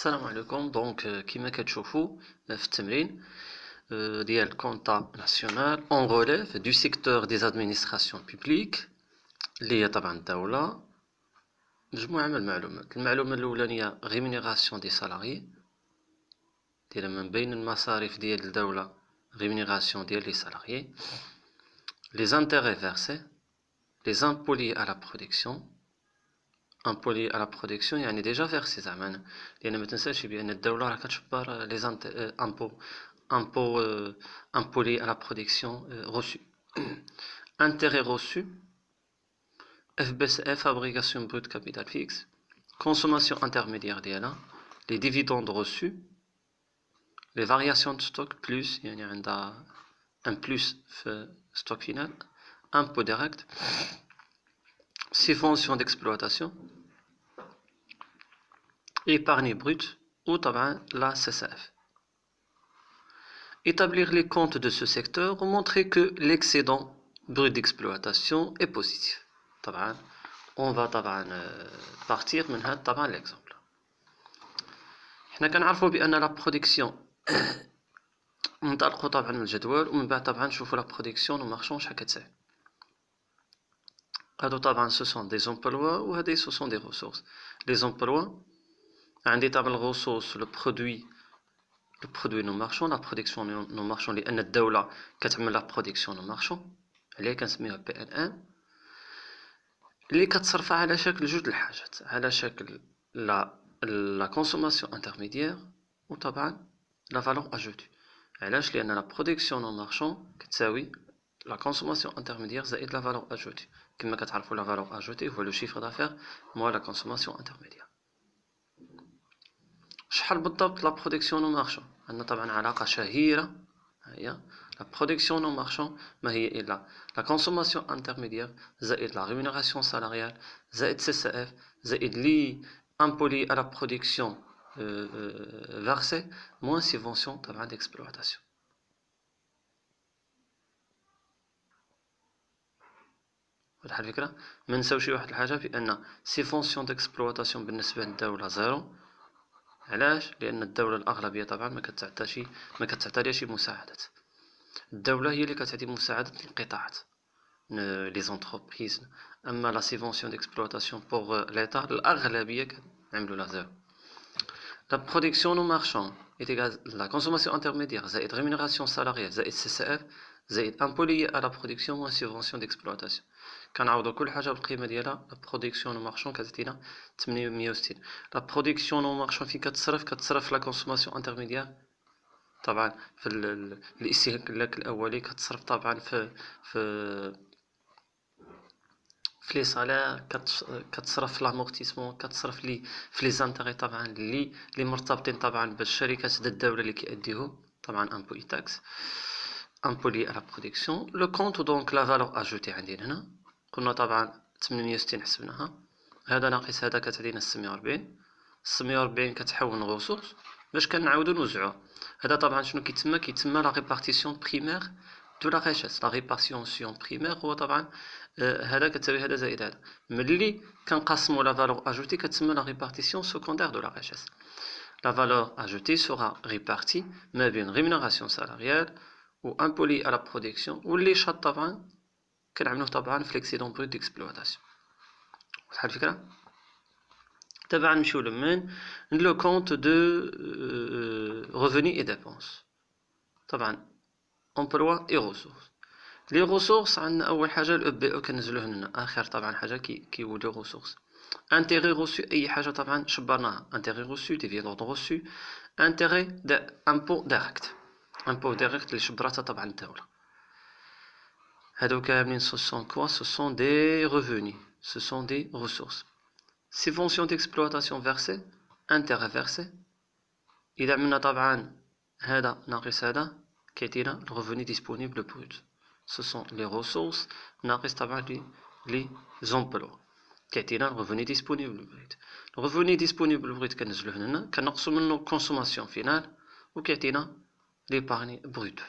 السلام عليكم. كيما كتشوفوا في التمرين ديال كونطا ناسيونال اون غوليف دو سيكتور دي زادمينستراسيون بوبليك اللي هي طبعا الدولة. مجموعة من المعلومة الأولانية ريمونيراسيون دي سالاريي، دايرة من بين المصاريف ديال الدولة ريمونيراسيون ديال لي سالاريي. لي زانتيغي فيرسي، لي زامبو لي à la production. امبو لي على برودكسيون يعني ديجا فيرسي زعما، لان ما تنساش بان الدوله راه كتجبر لي امبو لي على برودكسيون روسو. انتيغي روسو، اف بي سي اف فابريكاسيون بروت كابيتال فيكس، كونسوماسيون انترميديير ديالها، لي ديفيدوند روسو، لي فارياسيون دو ستوك بلوس يعني عندها ان بلوس في ستوك فينال، امبو ديريكت، subvention d'exploitation, épargne brute ou la CCF. Établir les comptes de ce secteur ou montrer que l'excédent brut d'exploitation est positif. On va partir de l'exemple. حنا كنعرفوا بان لا برودكسيون ننطلقوا طبعا من الجدول ومن بعد طبعا نشوفوا لا برودكسيون ومارشون شحال كتساوي. هادو طبعا ce sont des emplois و هادي ce sont des ressources. Les emplois عندي طبعا الغصوص لو برودوي نو مارشون، لا برودكسيون نو مارشون لان الدوله كتعمل لا برودكسيون نو مارشون عليه كنسميوها بي ان ان، اللي كتصرفها على شكل جوج الحاجات، على شكل لا كونسوماسيون انترميديير و طبعا لا فالور اجوتي. علاش؟ لان لا برودكسيون نو مارشون كتساوي لا كونسوماسيون انترميديير زائد لا فالور اجوتي. كما كتعرفوا لا فالور اجوتي هو لو شيفر دافير موا لا كونسوماسيون انترميديير. شحال بالضبط لا برودكسيون نو مارشون؟ عندنا طبعا علاقه شهيره، هي لا برودكسيون نو مارشون ما هي الا لا كونسوماسيون انترميديير زائد لا ريمونيراسيون سالاريال زائد سي سي اف زائد لي امبولي على برودكسيون فيرسي موان سيفونسيون طبعا ديكسبلواتاسيون. واضحه الفكره؟ ما نساوش واحد الحاجه بان سيفونسيون ديكسبلواتاسيون بالنسبه للدوله زيرو. علاش؟ لان الدوله الاغلبيه طبعا ما كتعطيش مساعدات. الدوله هي اللي كتعطي مساعدات للقطاعات لي زونتربريز، اما لا سيفونسيون ديكسبلواتاسيون بوغ ليطا الاغلبيه كنعملوا لا زيرو. لا برودكسيون نو مارشون ايتيغال لا كونسوماسيون انترميديير زائد ريمونيراسيون سالاريال زائد سي سي اف زائد امبو لي على برودكسيون موان سيفونسيون ديكسبلواتاسيون. كنعوضوا كل حاجه بالقيمه ديالها. لا برودكسيون نو مارشون كتعطينا 860. لا برودكسيون نو مارشون فين كتصرف لا كونسوماسيون انترميديير طبعا في الاستهلاك الاولي، كتصرف طبعا في لي سالير، كتصرف في لامورتيسمون، كتصرف لي في لي زانتيغي طبعا اللي مرتبطين طبعا بالشركات ديال الدوله اللي كيأديوهم طبعا امبو اي تاكس، امبو لي على برودكسيون. لو كونط دونك لا فالور اجوتي عندنا هنا قلنا طبعا 860 حسبناها، هذا ناقص هذا كتعطينا 640. 640 كتحول غصوص باش كنعاودو نوزعوها. هذا طبعا شنو كيتسمى لا ريبارتيسيون بريمير دو لا ريشيس. لا ريبارتيسيون بريمير هو طبعا هذا كتساوي هذا زائد هذا. ملي كنقسمو لا فالور اجوتي كتسمى لا ريبارتيسيون سكوندير دو لا ريشيس. لا فالور اجوتي سورا ريبارتي ما بين ريمونيراسيون سالاريال و امبو لي على برودكسيون، واللي شاط طبعا كنعملوه طبعا في ليكسيدون بروت ديكسبلواتاسيون. واضحه الفكره؟ تبعا نمشيو لمن لو كونط دو ريفوني اي ديبونس. طبعا امبلوا اي ريسورس. لي ريسورس عندنا اول حاجه الاو بي او كنزلوه هنا اخر طبعا حاجه كيوليو ريسورس. انتيغي روسو اي حاجه طبعا شبرناها، انتيغي روسو ديفيدوند روسو، انتيغي امبو ديريكت، امبو ديريكت اللي شبراتها طبعا الدوله. هادو كاملين ce sont quoi? Ce sont des revenus, ce sont des ressources. Subvention d'exploitation versée, intérêt versé. إذا عملنا طبعا هذا ناقص هذا كيعطينا الريفوني ديسپونيبل بروت. Ce sont les ressources ناقص طبعا لي زومبلوا كيعطينا الريفوني ديسپونيبل بروت. الريفوني ديسپونيبل بروت كنزلوه هنا كنقصو منه كونسوماسيون فينال وكيعطينا ليبارني بروت.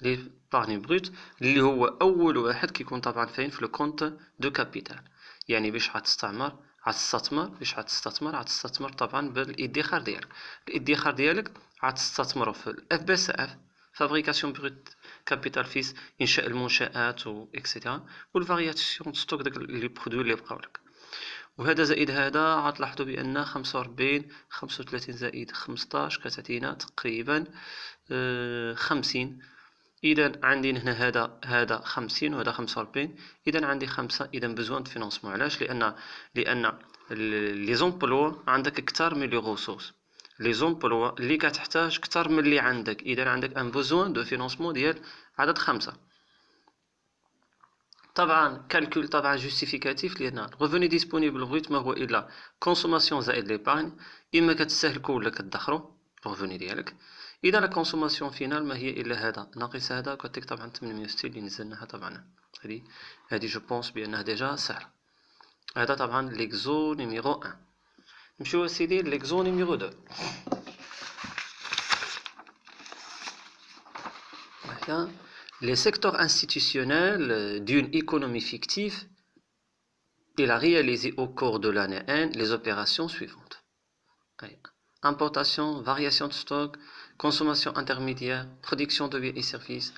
ليبارني بروت اللي هو اول واحد كيكون طبعا فين في لو كونط دو كابيتال، يعني باش غتستعمر غتستثمر طبعا بالادخار ديالك. الادخار ديالك غتستثمرو في الاف بي اس اف، فابريكاسيون بروت كابيتال فيس، انشاء المنشآت و اكسيتيرا، والفارياسيون ستوك داك لي برودوي اللي بقاو لك. وهذا زائد هذا غتلاحظوا بان 45 35 زائد 15 كتعطينا تقريبا 50. اذا عندي هنا هذا 50 وهذا 45، اذا عندي 5. اذا بزوان د فينانسمون. علاش؟ لان لي زومبلوا عندك اكثر من لي غوسورس. لي زومبلوا اللي كتحتاج اكثر من اللي عندك، اذا عندك ان بوزوان دو فينانسمون ديال عدد 5. طبعا كالكول طبعا جوستيفيكاتيف، لان ريفوني ديسپونيبل بروت ما هو الا كونسوماسيون زائد ليبارgne، اما كتستهلكو ولا كتدخرو الريفوني ديالك. اذا لا كونسوماسيون فينال ما هي الا هذا ناقص هذا، كتعطيك طبعا 860 اللي نزلناها. طبعا هذه جو بونس بانها ديجا سهله. هذا طبعا ليكزو نيميرو 1. نمشيو سيدي ليكزو نيميرو 2. Les secteurs institutionnels d'une économie fictive, il a réalisé au cours de l'année 1 les opérations suivantes. Importation, variation de stock, consommation intermédiaire, production de biens et services,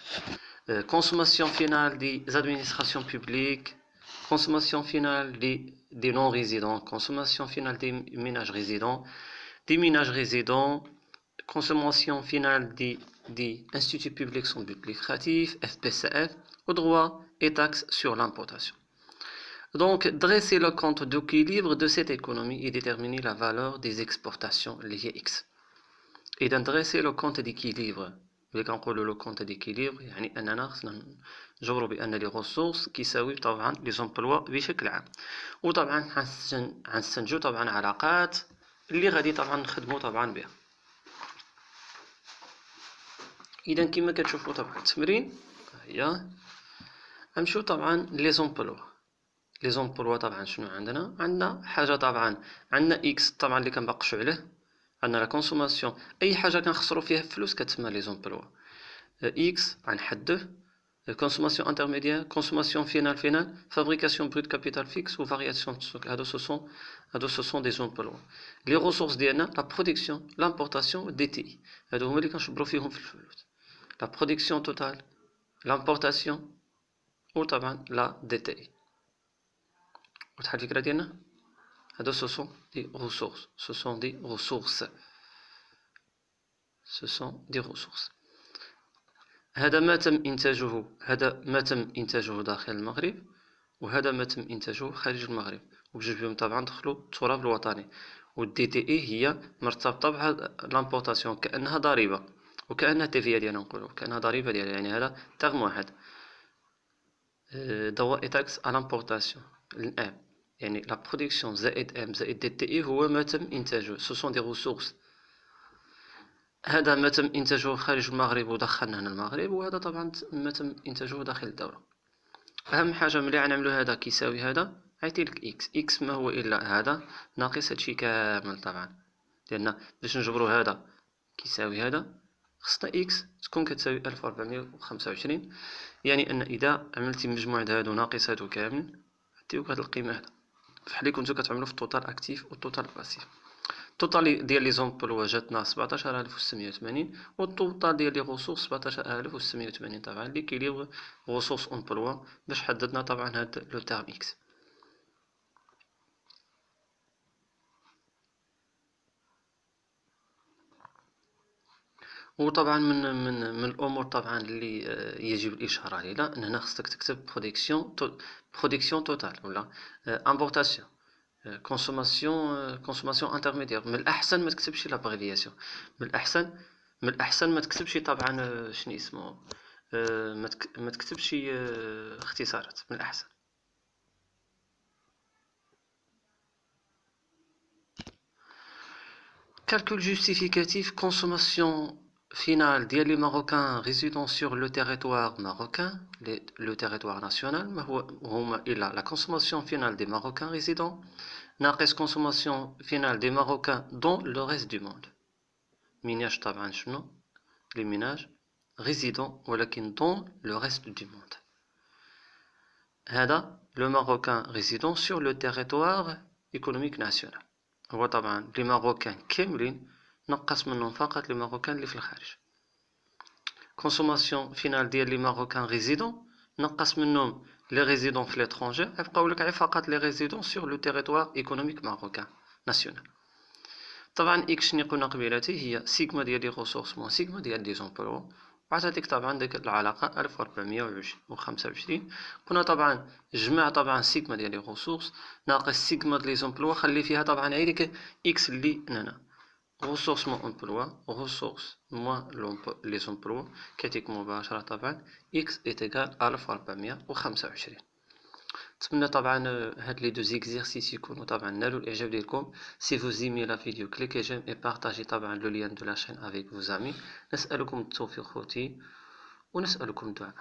consommation finale des administrations publiques, consommation finale des non-résidents, consommation finale des ménages résidents, consommation finale des instituts publics sans but lucratif, FPCF, aux droits et taxes sur l'importation. Donc, dresser le compte d'équilibre de cette économie et déterminer la valeur des exportations liées X. Et dresser le compte d'équilibre. اللي كنقولوا لو كونت ديكيليبر يعني اننا خصنا نجبروا بان لي ريسورس كيساوي طبعا لي زومبلوا بشكل عام. وطبعا غنستنتجوا طبعا علاقات اللي غادي طبعا نخدموا طبعا بها. اذا كما كتشوفوا طبعا التمرين هي نمشيو طبعا لي زومبلوا. طبعا شنو عندنا حاجه طبعا عندنا اكس طبعا اللي كنبقشوا عليه، عندنا لا كونسوماسيون اي حاجه كنخسروا فيها فلوس كتسمى لي زومبلوا. اكس غنحدوه، كونسوماسيون انترميديير، كونسوماسيون فينال، فابريكاسيون بروت كابيتال فيكس و فارياسيون ستوك. هادو سو دي زومبلوا. لي ريسورس ديالنا لا برودكسيون، لامبورطاسيون، دي تي، هادو هما اللي كنشبروا فيهم في الفلوس. لا برودكسيون توتال، لامبورطاسيون و طبعا لا دي تي. واضحه الفكره ديالنا؟ هادو سو دي ريسورس، ce sont des ressources. هذا ما تم إنتاجه داخل المغرب، وهذا ما تم إنتاجه خارج المغرب، وبجوج بهم طبعا دخلوا التراب الوطني. والدي تي اي هي مرتبطة بهاد لامبورطاسيون كأنها ضريبة، وكأنها تيفيا ديالنا نقولوا كأنها ضريبة ديالها، يعني هذا ترم واحد. ضوء تاكس على لامبورطاسيون الام، يعني لا برودكسيون زائد ام زائد دي تي اي هو ما تم إنتاجه. سو سون دي ريسورس. هذا ما تم إنتاجه خارج المغرب ودخلنا هنا المغرب، وهذا طبعا ما تم إنتاجه داخل الدولة. أهم حاجة ملي غنعملو هذا كيساوي هذا عيطيلك إكس. إكس ما هو إلا هذا ناقص هادشي كامل طبعا، لأن باش نجبرو هذا كيساوي هذا خصنا إكس تكون كتساوي 1425. يعني أن إذا عملتي مجموع هادو ناقص هادو كامل عطيوك هاد القيمة هذا، فحال كنتو كتعملو في التوتال أكتيف والتوتال باسيف. التوتال ديال لي زومبلوا جاتنا 17680، والتوتال ديال لي غوسورس 17680. طبعا ليكيليبر غوسورس امبلوا باش حددنا طبعا هاد لو تيرم اكس. وطبعا من الامور طبعا اللي يجب الاشاره لها ان هنا خصك تكتب برودكسيون توتال ولا امبورطاسيون، كونسوماسيون انترميديير. من الاحسن ما تكتبش لابريفياسيون، من الاحسن ما تكتبش طبعا شنو اسمه، ما تكتبش اختصارات، من الاحسن. calcul justificatif consommation finale ديال لي ماروكان résidant sur le territoire marocain, le territoire national. ما هما الا la consommation finale des marocains résidents ناقص consommation finale des marocains dans le reste du monde. ميناج طبعا شنو les ménages résidents ولكن dans le reste du monde. هذا le marocain résidant sur le territoire ايكونوميك ناسيونال. هو طبعا لي ماروكان كاملين نقص منهم فقط لي ماروكان اللي في الخارج. كونسوماسيون فينال ديال لي ماروكان ريزيدون نقص منهم لي ريزيدون في ليترونجي، يبقاو لك فقط لي ريزيدون سور لو تيريتوار ايكونوميك ماروكان ناسيونال. طبعا اكس شني قلنا قبيلاتي هي سيغما ديال لي ريسورس موان سيغما ديال لي زومبلوا، وعطاتك طبعا ديك العلاقة 1425. قلنا طبعا جمع طبعا سيغما ديال لي ريسورس ناقص سيغما ديال لي زومبلوا، خلي فيها طبعا هيديك اكس اللي هنا ressources moins emploi ressources moins les emplois كيعطيك مباشرة طبعا x est égal à 1425. نتمنى طبعا هاد لي دو زيكزيرسيس يكونوا طبعا نالوا الاعجاب ديالكم. سي فوز ايمي لا فيديو كليكي جيم اي بارطاجي طبعا لو لين دو لا شين افيك فوز امي. نسألكم التوفيق خوتي ونسألكم الدعاء.